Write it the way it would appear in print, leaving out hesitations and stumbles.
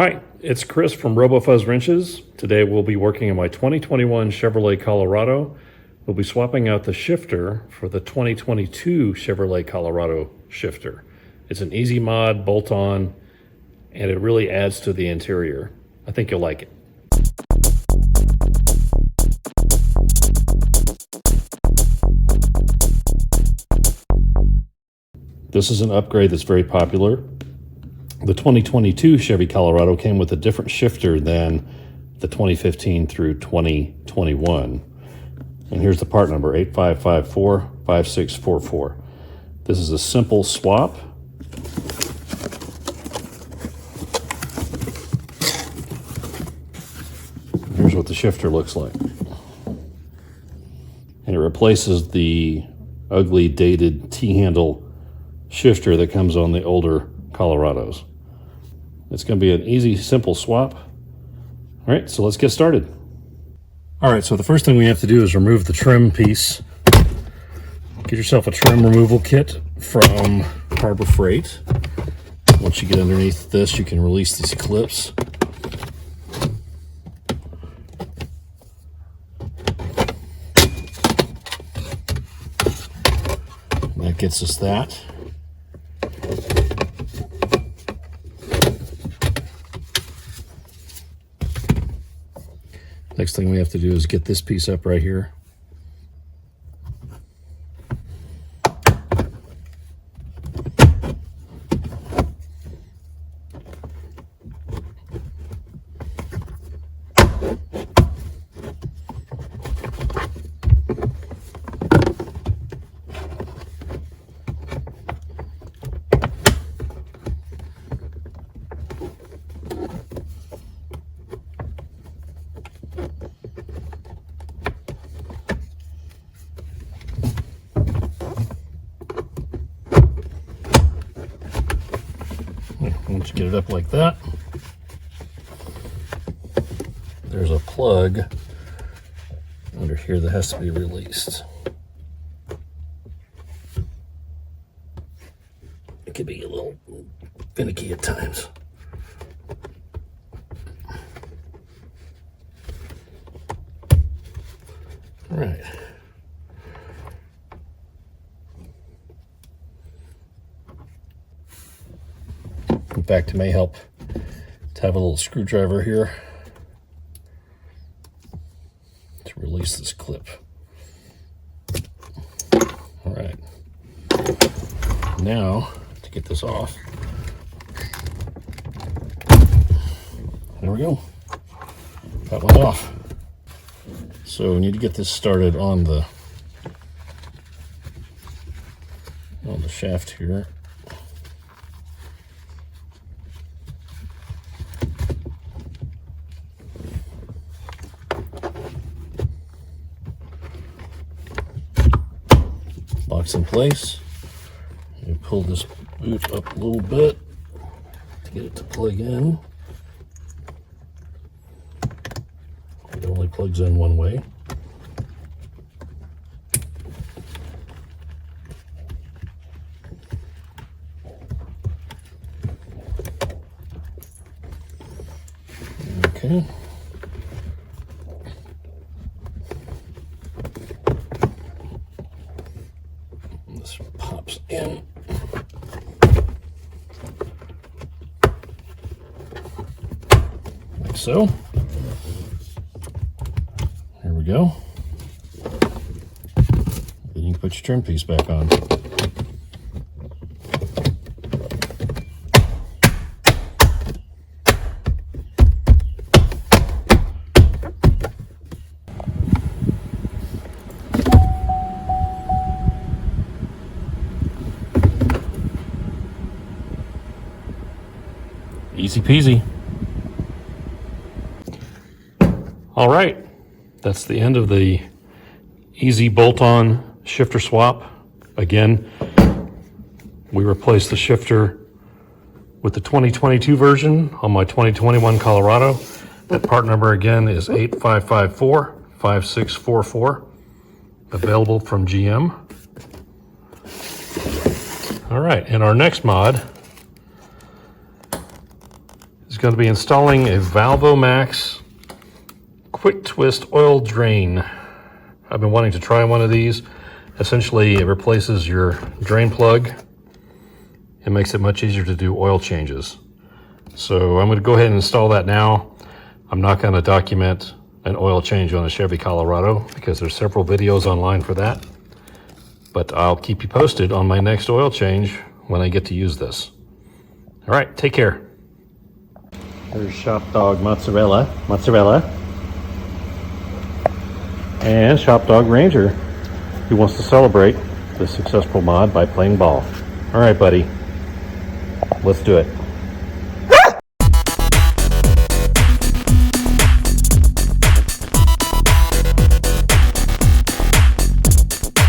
Hi, it's Chris from RoboFuzz Wrenches. Today we'll be working on my 2021 Chevrolet Colorado. We'll be swapping out the shifter for the 2022 Chevrolet Colorado shifter. It's an easy mod, bolt-on, and it really adds to the interior. I think you'll like it. This is an upgrade that's very popular. The 2022 Chevy Colorado came with a different shifter than the 2015 through 2021. And here's the part number, 85545644. This is a simple swap. Here's what the shifter looks like. And it replaces the ugly, dated T-handle shifter that comes on the older Colorados. It's going to be an easy, simple swap. All right, so let's get started. All right, so the first thing we have to do is remove the trim piece. Get yourself a trim removal kit from Harbor Freight. Once you get underneath this, you can release these clips. And that gets us that. Next thing we have to do is get this piece up right here. Once you get it up like that, there's a plug under here that has to be released. It can be a little finicky at times. All right. In fact, it may help to have a little screwdriver here to release this clip. All right. Now, to get this off, there we go. That one's off. So we need to get this started on the shaft here. Locks in place. You pull this boot up a little bit to get it to plug in. It only plugs in one way. Okay. This pops in. Like so. There we go. Then you can put your trim piece back on. Easy peasy. All right, that's the end of the easy bolt-on shifter swap. Again, we replaced the shifter with the 2022 version on my 2021 Colorado. That part number again is 85545644, available from GM. All right, and our next mod is going to be installing a Valvomax Quick Twist Oil Drain. I've been wanting to try one of these. Essentially, it replaces your drain plug. It makes it much easier to do oil changes. So I'm going to go ahead and install that now. I'm not going to document an oil change on a Chevy Colorado because there's several videos online for that. But I'll keep you posted on my next oil change when I get to use this. All right, take care. There's Shop Dog Mozzarella, and Shop Dog Ranger, who wants to celebrate the successful mod by playing ball. All right, buddy, let's do it.